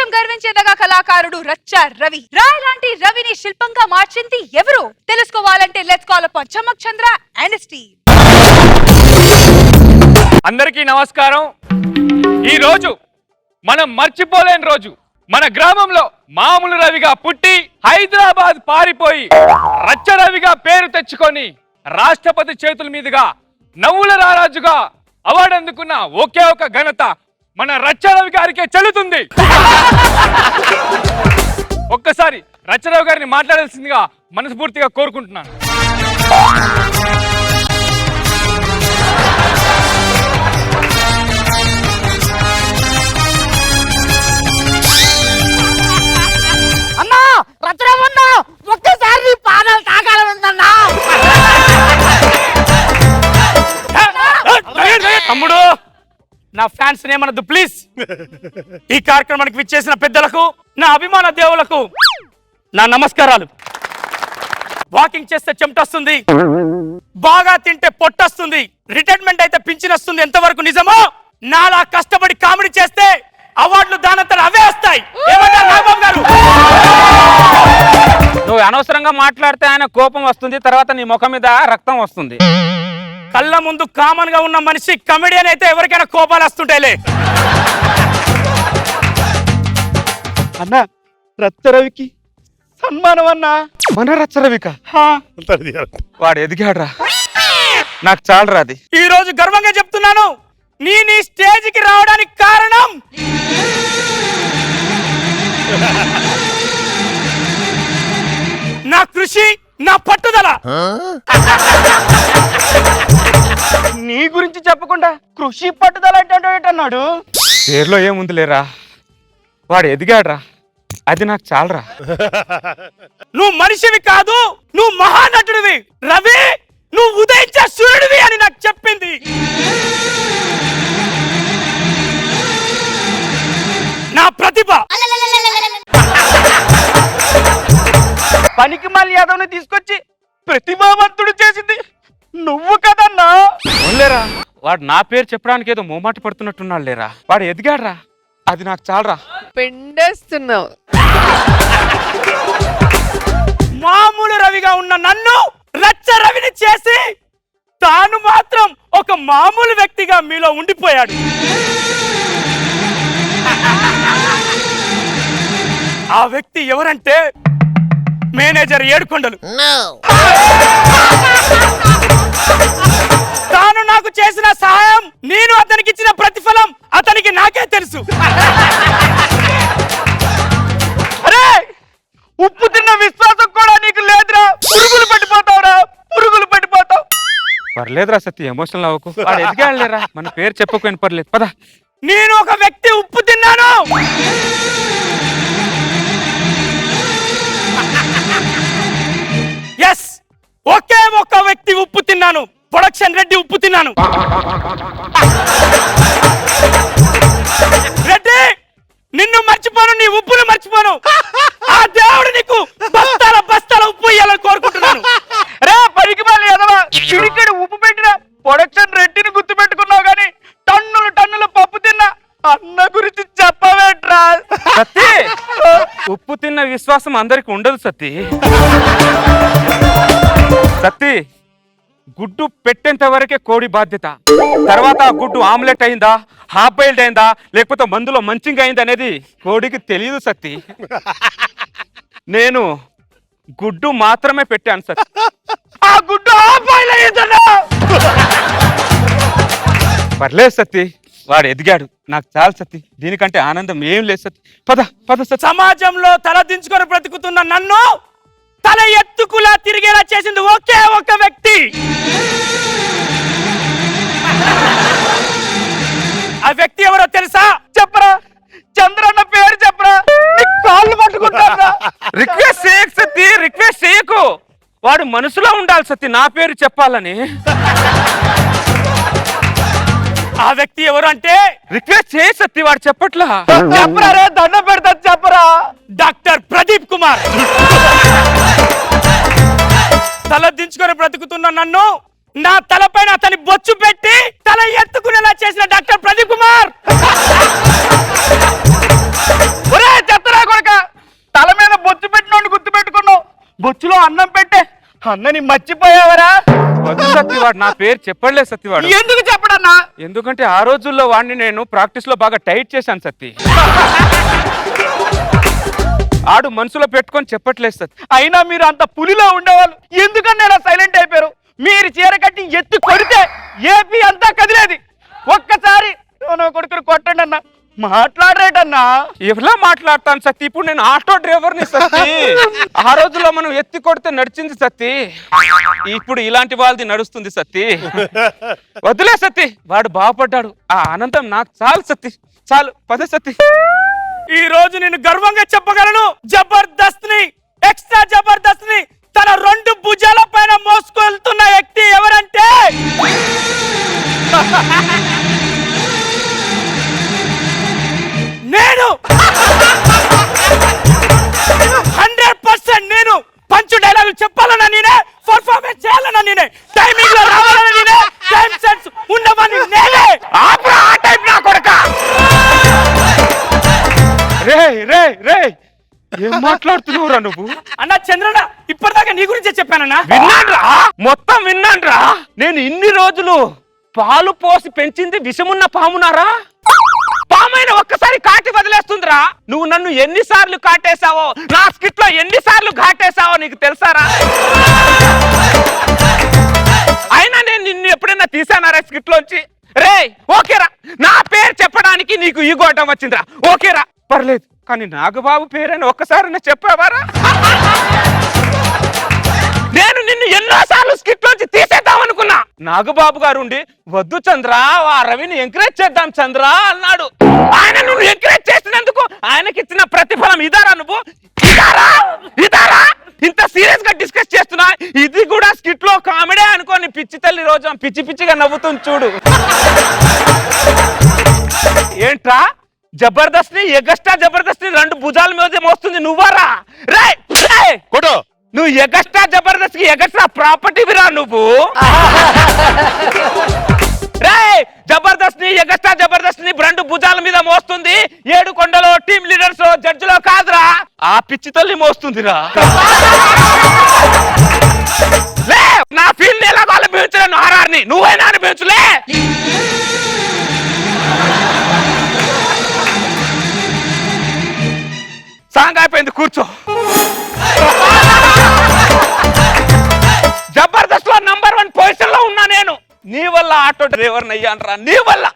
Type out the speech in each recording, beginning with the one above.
దేశం గర్వించేదగా కళాకారుడు రచ్చ రవి. రాయలాంటి రవిని శిల్పంగా మార్చింది ఎవరు? తెలుసుకోవాలంటే let's call upon Chamak Chandra and Steve. అందరికీ నమస్కారం. ఈ రోజు మనం మర్చిపోలేని రోజు. మన గ్రామంలో మామూలు రవిగా పుట్టి హైదరాబాద్ పారిపోయి రచ్చ రవిగా పేరు తెచ్చుకొని రాష్ట్రపతి చేతుల మీదుగా నవ్వుల రారాజుగా అవార్డు అందుకున్న ఒకే ఒక ఘనత మన రచ్చ రవి గారికే చెల్లుతుంది. ఒక్కసారి రచ్చ రవి గారిని మాట్లాడాల్సిందిగా మనస్ఫూర్తిగా కోరుకుంటున్నాను. అన్నా రచనమన్నా ఒక్కసారి నీ పాదాలు తాకాలని ఉందన్నా. తమ్ముడు, నా ఫ్యాన్స్ ఏమనద్దు ప్లీజ్. ఈ కార్యక్రమానికి విచ్చేసిన పెద్దలకు, నా అభిమాన దేవులకు నా నమస్కారాలు. వాకింగ్ చేస్తే చెమటొస్తుంది, బాగా తింటే పొట్టొస్తుంది, రిటైర్మెంట్ అయితే పింఛన్ వస్తుంది. ఎంతవరకు నిజమో నాలా కష్టపడి కామెడీ చేస్తే అవార్డులు దానంతట అవే వస్తాయి. ఏమంటారు రాంబాబు గారు? నువ్వు అనవసరంగా మాట్లాడితే ఆయన కోపం వస్తుంది, తర్వాత నీ ముఖం మీద రక్తం వస్తుంది. కళ్ళ ముందు కామన్ గా ఉన్న మనిషి కమెడియన్ అయితే ఎవరికైనా కోపాలు వస్తుంటాయిలే. అన్నా రచ్చరవికి సన్మానం అన్నా. మన రచ్చరవిక వాడు ఎదిగాడ్రా, నాకు చాలరా అది. ఈ రోజు గర్వంగా చెప్తున్నాను, నీ స్టేజ్కి రావడానికి కారణం నా కృషి, నా పట్టుదల. నీ గురించి చెప్పకుండా కృషి పట్టుదల అంటాడు. పేర్లో ఏముంది లేరా, వాడు ఎదిగాడ్రా, అది నాకు చాలరా. నువ్వు మనిషివి కాదు, నువ్వు మహానటుడివి. రవి, నువ్వు ఉదయించే సూర్యుడివి అని నాకు చెప్పింది. నా ప్రతిభ. పనికి మళ్ళీ యాదవ్ని తీసుకొచ్చి ప్రతిభావంతుడు చేసింది నువ్వు కదన్నా. లేరా, వాడు నా పేరు చెప్పడానికి ఏదో మోమాట పడుతున్నట్టున్నాడు లేరా. వాడు ఎదిగాడ్రా, అది నాకు చాలరా. పిండేస్తున్నావు. మామూలు రవిగా ఉన్న నన్ను రచ్చ రవిని చేసి తాను మాత్రం ఒక మామూలు వ్యక్తిగా మీలో ఉండిపోయాడు. ఆ వ్యక్తి ఎవరంటే మేనేజర్ ఏడుకొండలు. తాను నాకు చేసిన సహాయం, నేను అతనికి ఇచ్చిన ప్రతిఫలం అతనికి నాకే తెలుసు. అరే, ఉప్పు తిన్న విశ్వాసం కూడా నీకు లేదురా. పురుగులు పట్టిపోతావురా, పురుగులు పట్టిపోతావు. పర్లేదురా సత్య, ఎమోషనల్ అవ్వకు. వాడు ఎదిగాడు లేరా, మన పేరు చెప్పకపోయిన పర్లేదు, పద. నేను ఒక వ్యక్తి ఉప్పు తిన్నాను. ఎస్, ఒకే ఒక వ్యక్తి ఉప్పు తిన్నాను. ప్రొడక్షన్ రెడ్డి ఉప్పు తిన్నాను. రెడ్డి, నిన్ను మర్చిపోను, నీ ఉప్పును మర్చిపోను. ఆ దేవుడు నీకు బస్తాల బస్తాల ఉప్పు ఇవ్వాలని కోరుకుంటున్నాను. రే పనికి మళ్ళీ ఎదవా, చిడికెడు ఉప్పు పెట్టిన ప్రొడక్షన్ రెడ్డిని గుర్తు పెట్టుకున్నావు గానీ టన్నులు టన్నులు పప్పు తిన్నా అన్న గురించి చెప్పవేట్రా. సత్తి, ఉప్పు తిన్న విశ్వాసం అందరికి ఉండదు సత్తి. సత్తి, గుడ్డు పెట్టేంత వరకే కోడి బాధ్యత. తర్వాత ఆ గుడ్డు ఆమ్లెట్ అయిందా, హాఫ్ బాయిల్డ్ అయిందా, లేకపోతే మందులో మంచింగ్ అయిందా అనేది కోడికి తెలియదు సత్తి. నేను గుడ్డు మాత్రమే పెట్టాను సత్తి. ఆ గుడ్డు హాఫ్ బాయిల్ అయ్యిందన్నా. పర్లేదు సత్తి, వాడు ఎదిగాడు, నాకు చాలు సత్తి. దీనికంటే ఆనందం ఏం లేదు సత్తి. పద పద సత్తి. సమాజంలో తల దించుకొని బ్రతుకుతున్న నన్ను తల ఎత్తుకులా తిరిగేలా చేసింది ఒకే ఒక వ్యక్తి. ఆ వ్యక్తి ఎవరో తెలుసా? చెప్పరా, చంద్రన్న పేరు చెప్పరా, నీ కాళ్ళు పట్టుకుంటారా. రిక్వెస్ట్ చేయకు సత్తి, రిక్వెస్ట్ చేయకు. వాడు మనసులో ఉండాలి సత్తి నా పేరు చెప్పాలని. ఆ వ్యక్తి ఎవరు అంటే రిక్వెస్ట్ చేయి సత్తి, వాడు చెప్పట్లా. చెప్పరా రే, దండం పెడతా చెప్పరా. డాక్టర్ ప్రదీప్ కుమార్. తల దించుకొని బ్రతుకుతున్న నన్ను నా తలపైన అతని బొచ్చు పెట్టి తల ఎత్తుకునేలా చేసిన డాక్టర్ ప్రదీప్ కుమార్. బొచ్చులో అన్నం పెట్టే అన్నని మర్చిపోయావరా? వద్దు సత్యవాడు, నా పేరు చెప్పడలేదు సత్యవాడు. ఎందుకు చెప్పడన్నా? ఎందుకంటే ఆ రోజుల్లో వాడిని నేను ప్రాక్టీస్ లో బాగా టైట్ చేశాను సత్తి. ఆడు మనసులో పెట్టుకొని చెప్పట్లేదు సత్తి. అయినా మీరు అంత పులిలో ఉండేవాళ్ళు ఎందుకన్నా ఇలా సైలెంట్ అయిపోయారు? మీరు చీర కట్టి ఎత్తి కొడితే ఏపీ అంతా కదిలేది. ఒక్కసారి కొడుకుని కొట్టండి అన్న. మాట్లాడరేటన్నా? ఎలా మాట్లాడతాను సత్తి? ఇప్పుడు నేను ఆటో డ్రైవర్ని సత్తి. ఆ రోజుల్లో మనం ఎత్తి కొడితే నడిచింది సత్తి, ఇప్పుడు ఇలాంటి వాళ్ళది నడుస్తుంది సత్తి. వదిలే సత్తి, వాడు బాగుపడ్డాడు, ఆ ఆనందం నాకు చాలు సత్తి, చాలు. పద సత్తి. ఈ రోజు నేను గర్వంగా చెప్పగలను, జబర్దస్త్ ని, ఎక్స్ట్రా జబర్దస్త్ ని తన 2 భుజాల పైన మోసుకెళ్తున్న వ్యక్తి ఎవరంటే నేను. 100% నేను పంచు డైలాగులు చెప్పాలన్నా నేనే, పర్ఫార్మెన్స్ చేయాలన్నా నేనే, టైమింగ్ లో రావాలన్నా నేనే, టైం సెన్స్ ఉన్నవని నేనే. ఆపురా ఆ టైప్ నా కొడక. రే రే రే, ఏం మాట్లాడుతున్నావురా నువ్వు? అన్న చంద్రన్న, ఇప్పటిదాకా నీ గురించే చెప్పానన్నా. విన్నాన్రా, మొత్తం విన్నాన్రా. నేను ఇన్ని రోజులు పాలు పోసి పెంచింది విషమున్న పామునారా? పామైన ఒక్కసారి కాటి వదిలేస్తుందిరా. నువ్వు నన్ను ఎన్నిసార్లు కాటేశావో, నా స్కిట్ లో ఎన్నిసార్లు ఘాటేశావో నీకు తెలుసారా? అయినా నేను నిన్ను ఎప్పుడైనా తీసానారా స్కిట్ లోంచి? రే ఓకేరా, నా పేరు చెప్పడానికి నీకు ఈ గోటం వచ్చిందిరా, ఓకేరా పర్లేదు. కానీ నాగబాబు పేరైనా ఒక్కసారి చెప్పావారా? నేను నిన్ను ఎన్నోసార్లు స్కిట్ లోంచి తీసేద్దాం అనుకున్నా. నాగబాబు గారు ఉండి వద్దు చంద్ర, ఆ రవిని ఎంకరేజ్ చేద్దాం చంద్ర అన్నాడు. ఆయన నువ్వు ఎంకరేజ్ చేసినందుకు ఆయనకి ఇచ్చిన ప్రతిఫలం ఇదారా? నువ్వు ఇదారా? ఇంత సీరియస్ గా డిస్కస్ చేస్తున్నా, ఇది కూడా స్కిట్ లో కామెడీ అనుకోని పిచ్చి తల్లి రోజు పిచ్చి పిచ్చిగా నవ్వుతుంది చూడు. ఏంట్రా జబర్దస్త్ ని, ఎగస్ట్రా జబర్దస్త్ ని 2 భుజాల మీద మోస్తుంది నువ్వారా? రే కొడు, నువ్వు ఎగస్ట్రా జబర్దస్త్ కి ఎగస్ట్రా ప్రాపర్టీ విరా నువ్వు. రే జబర్దస్త్ ని, ఎగస్ట్రా జబర్దస్త్ ని 2 భుజాల మీద మోస్తుంది 7 కొండలో టీమ్ లీడర్స్ జడ్జిలో కాదురా, ఆ పిచ్చి తల్లి మోస్తుందిరా. లే, నా ఫీల్డ్ ఎలా అనుభవించలేను, ఆర్ఆర్ని నువ్వైనా అనుభవించులే. సాంగ్ అయిపోయింది, కూర్చో. జబర్దస్త్ లో #1 పొజిషన్ లో ఉన్నా నేను. నీ వల్ల ఆటో డ్రైవర్ అయ్యానరా, నీ వల్ల.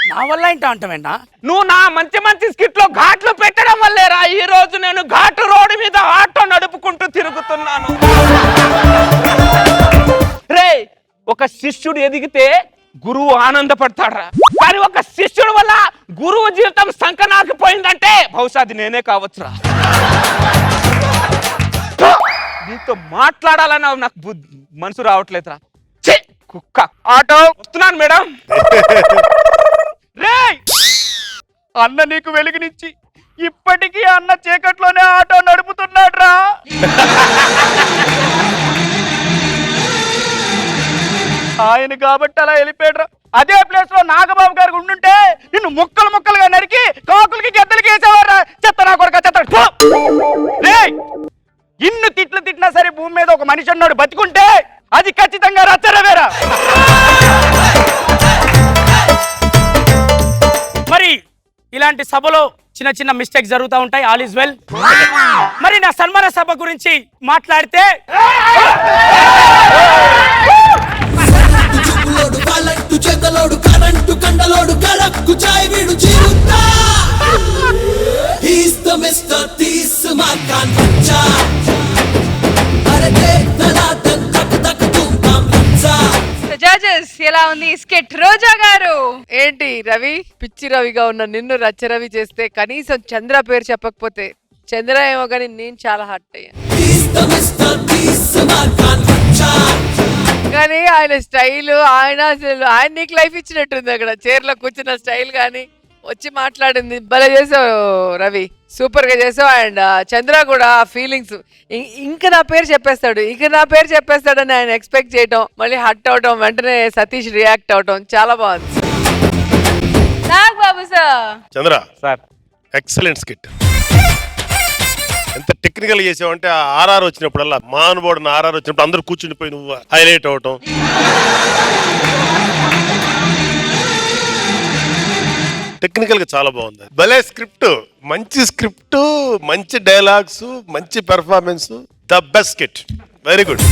నా వల్ల ఏంటో అంటావేంటా? నువ్వు నా మంచి మంచి స్కిట్ లో ఘాట్లు పెట్టడం వల్లేరా ఈ రోజు నేను ఘాటు రోడ్డు మీద ఆటో నడుపుకుంటూ తిరుగుతున్నాను. రే, ఒక శిష్యుడు ఎదిగితే గురువు ఆనందపడతాడరా, కానీ ఒక శిష్యుడు వల్ల గురువు జీవితం సంకనాకిపోయిందంటే బహుశా అది నేనే కావచ్చురా. నీతో మాట్లాడాలని నాకు మనసు రావట్లేదురా. కుక్క ఆటో వస్తున్నాను మేడం. రే, అన్న నీకు వెలుగునిచ్చి ఇప్పటికీ అన్న చీకట్లోనే ఆటో నడుపుతున్నాడు రా. ఆయన కాబట్టి అలా వెళ్ళిపోయాడు. అదే ప్లేస్ లో నాగబాబు గారు ఉండుంటే నిన్ను ముక్కలు ముక్కలుగా నరికి కాకులకి గద్దలకి వేసేవారా. చెత్త నా కొడుక చెత్త. ఇన్ని తిట్లు తిట్టినా సరే భూమి మీద ఒక మనిషి ఉన్నాడు బతికుంటే అది ఖచ్చితంగా రచ్చరవేరా. మరి ఇలాంటి సభలో చిన్న చిన్న మిస్టేక్స్ జరుగుతూ ఉంటాయి, ఆల్ ఈజ్ వెల్. మరి నా సన్మాన సభ గురించి మాట్లాడితే జడ్జెస్ ఎలా ఉంది స్కిట్? రోజా గారు ఏంటి రవి, పిచ్చి రవిగా ఉన్న నిన్ను రచ్చ రవి చేస్తే కనీసం చంద్ర పేరు చెప్పకపోతే, చంద్ర ఏమో కానీ నేను చాలా హర్ట్ అయ్యాను. కానీ ఆయన స్టైల్, ఆయన నీకు లైఫ్ ఇచ్చినట్టుంది. అక్కడ చైర్లో కూర్చున్న స్టైల్ కానీ వచ్చి మాట్లాడింది భలే చేసావు రవి, సూపర్ గా చేసావు. అండ్ చంద్ర కూడా ఫీలింగ్స్ ఇంకా నా పేరు చెప్పేస్తాడని ఆయన ఎక్స్పెక్ట్ చేయటం, మళ్ళీ హట్ అవటం, వెంటనే సతీష్ రియాక్ట్ అవటం చాలా బాగుంది. నాగబాబు సార్. చంద్ర సార్, ఎక్సలెంట్ స్కిట్. ఎంత టెక్నికల్ చేసావంటే ఆ ఆర్ఆర్ వచ్చినప్పుడల్లా మానుబోడిన ఆర్ఆర్ వచ్చినప్పుడు అందరూ కూర్చుండిపోయి నువ్వు హైలైట్ అవటం. టెక్నికల్ గా చాలా బాగుంది. భలే స్క్రిప్ట్, మంచి డైలాగ్స్, మంచి performance, the best skit. Very good.